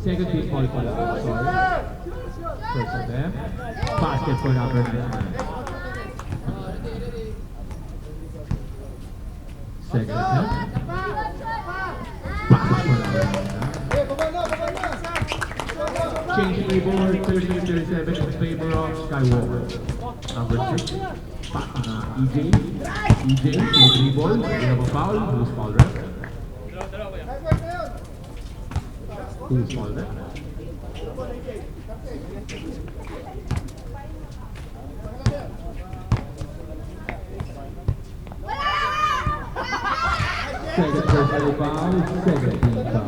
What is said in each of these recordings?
Second team foul pala. Sorry. First of them. Basket for number 9. Second attempt. Basket for number 9. Change favor 30-37 in favor of Skywalker. Number 6. EJ. EJ, play ball. We have a foul. Who's foul rep? Who's foul rep? Second personal foul, second team foul.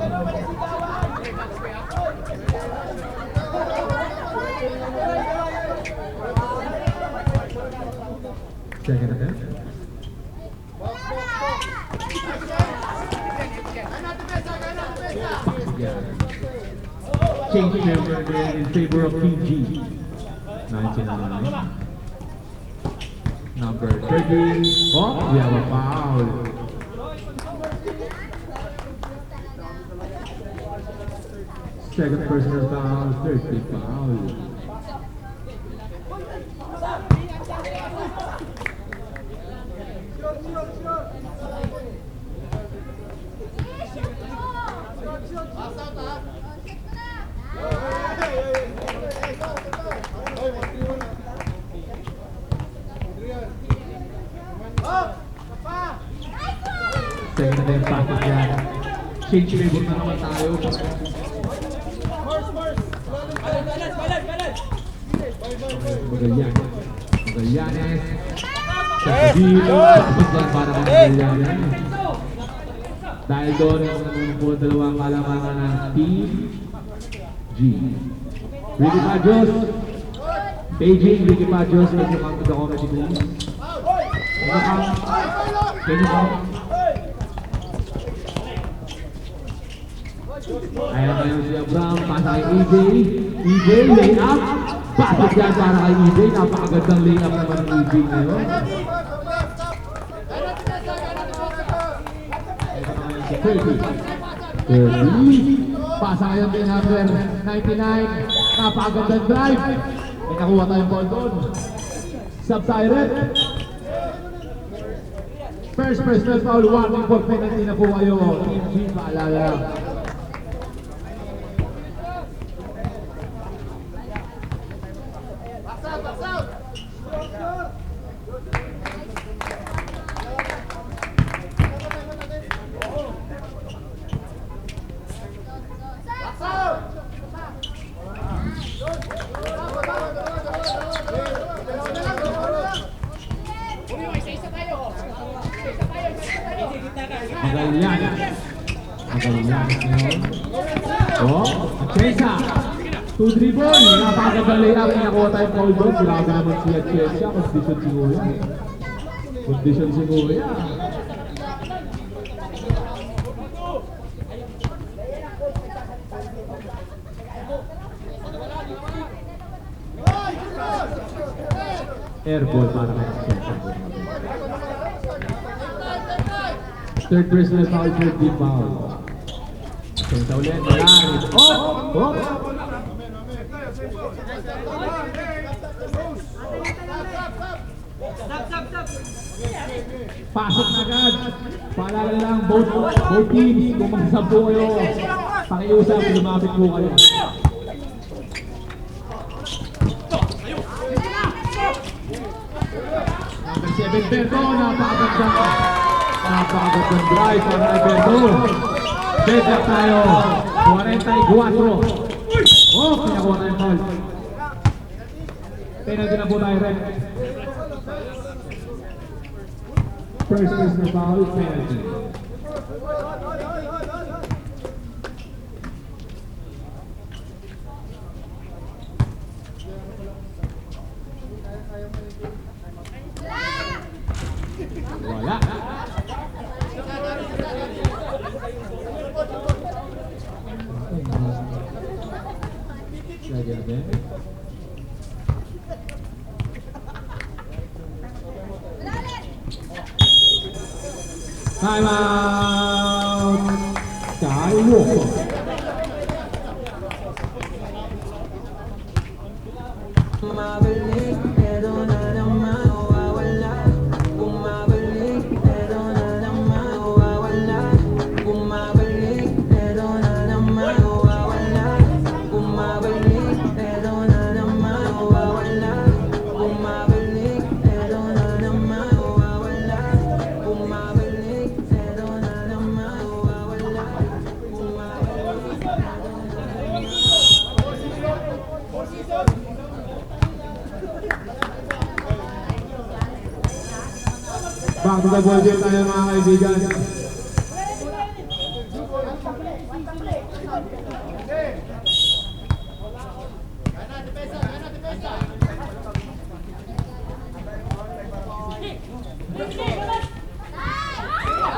Second attempt. Change member in favor of PG. 1999. Number 30. Oh, we have a foul. Second personal foul, 30 foul. Second na yung packet yan. Change label na naman tayo. Magallanes. Magallanes. Sa dito. Packet yan para kang Magallanes. Dahil doon ang po dalawang kalamangan ng Team G. Ricky Pajos. Beijing, Ricky Pajos. Can you come to the comedy please? Can you come? Ayan ngayon si Abram, pasa kay EJ. EJ, lay-up. Pasok yan para kay EJ. Napakagandang lay-up naman ng EJ ngayon. Si 30. Pasa ngayon kay number 99. Napakagandang drive. May nakuha tayong ball doon. Sub-siren. First personal foul, warning for penalty na po kayo. Team G, paalala. Magallanes. Magallanes ngayon. Oh, Chesa. 2 dribble. Napakagandang layup. Nakuha tayong foul doon. Grabe naman siya Chesa. Kondisyon si Kuya. Kondisyon si Kuya. Airball para kay Chesa. Third personal foul, third team foul. Chesa ulit. Malaris. Oh! Oh! Pasok na agad. Paalala lang, both teams, kung magsasampo kayo, pakiusap, lumapit po kayo. Number 7, Berto, napakagandang drive para kay Berto. Deadlock tayo, 44. Oh, pinakuha na yung foul. Penalty na po tayo rin. First personal foul, penalty. Wala. Lagi na din. Time out! Skywalker. bumabalik, pero na naman mawawala. Bumabalik, pero na naman mawawala. Bumabalik, pero na naman mawawala. Bumabalik, pero na naman mawawala. Bumabalik, pero na naman mawawala. Bumabalik, pero na naman mawawala. Back to the ball game tayo mga kaibigan.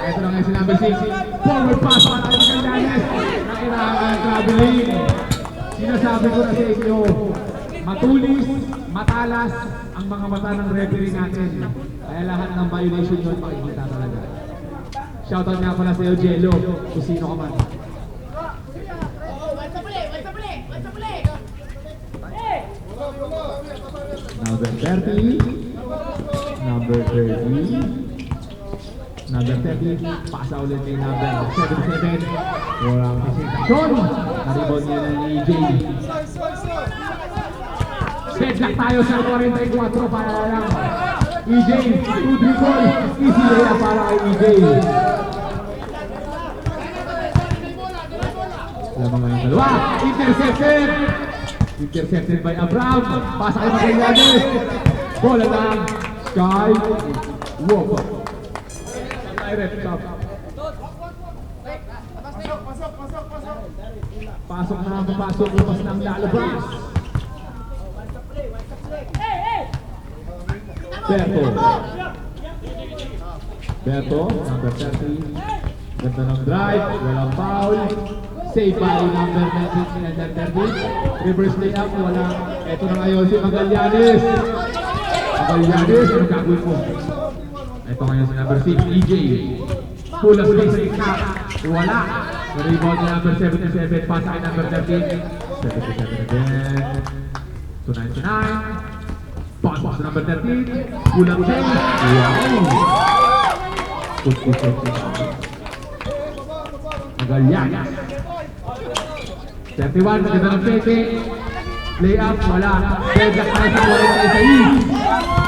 Ito lang yung number 6. Forward pass para kay Magallanes. Nakirahan traveling. Sinasabi ko na sa inyo, matulis, matalas ang mga mata ng referee natin. Kaya lahat ng violation yun makikita talaga. Shoutout nga pala sa iyo, Jello, kung sino ka man. Number 30. Number 30. Number 30, pasa ulit kay number 77. Walang presentasyon. Naribon niya ng EJ. Set lang tayo sa 44 para lang. EJ, 2-3 goal. Easy layup para kay EJ. Lamang ngayong dalawa. Intercepted. Intercepted by Abram. Pasa kay Magallanes. Bola lang. Sky. Walk. Pasok na ang papasok, lupas na ang lalabas. Berto, number 30. Ganda ng drive, walang foul. Save by number 19 and number 30. Reverse layup, wala. Ito na ngayon si Magallanes. Magallanes, ano gagawin mo? Ito ngayon si number 6, EJ. Pull up play sa gitna. Wala. Rebound ni number 77. Pass kay number 13. 77 again. To 99. Pass to number 13. Pull up play. Wow. Good. Magallanes. 31. Maganda ng peke. Play up. Wala. Deadlock tayo sa 46.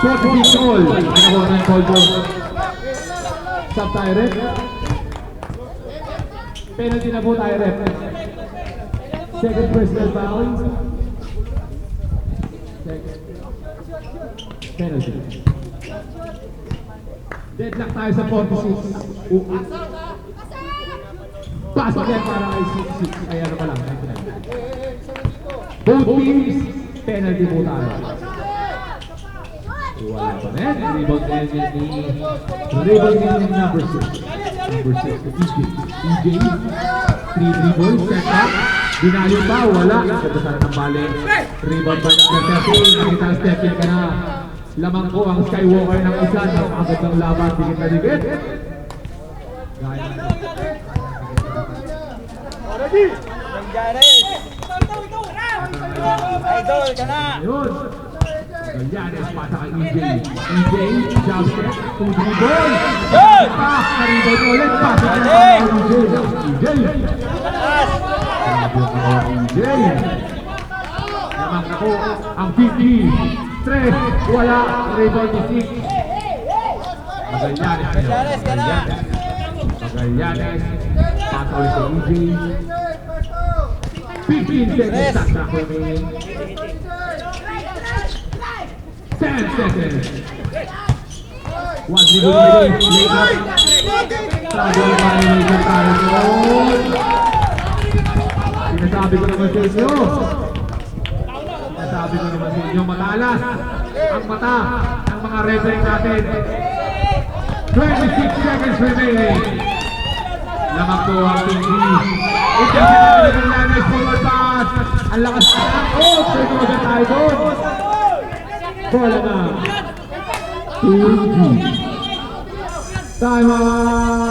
46 all. Nakakuha ng call doon. Stop tayo, rep. Penalty na po tayo, rep. Second personal foul. Penalty. Deadlock tayo sa 46. Pass again para kay 66. Ay, ano pa lang. Both teams, penalty po tayo. Wala pa rin. Rebound ni number 6. Number 6 to EJ. EJ. 3 dribble. Set up. Dinalo pa. Wala. Ganda sana ng bali. Rebound by number 13. Nakita ang step in ka na. Lamang ko ang Skywalker ng isa. Napakagod ng laban. Digit na digit. Gaya na. Idol ka na! Ayun. Magallanes, pasa kay EJ. EJ, jump step, 2 dribble. Good! Rebound ulit, pasa kay EJ. EJ. Lamang ako, ang 50. Stress, wala, rebound ni 6. Magallanes ka na. Magallanes, pasa ulit kay EJ. 15 seconds, tack remaining. 10 seconds. 1 dribble remaining. Lay up. Trouble violation tayo doon. Sinasabi ko naman sa inyo. Matalas ang mata ng mga referee natin. 26 seconds remaining. Lamang po ang TV. Intercepted ng Magallanes, forward pass. Ang lakas na. Oh, pwede maganda tayo doon. Bola na. 2G. Time out.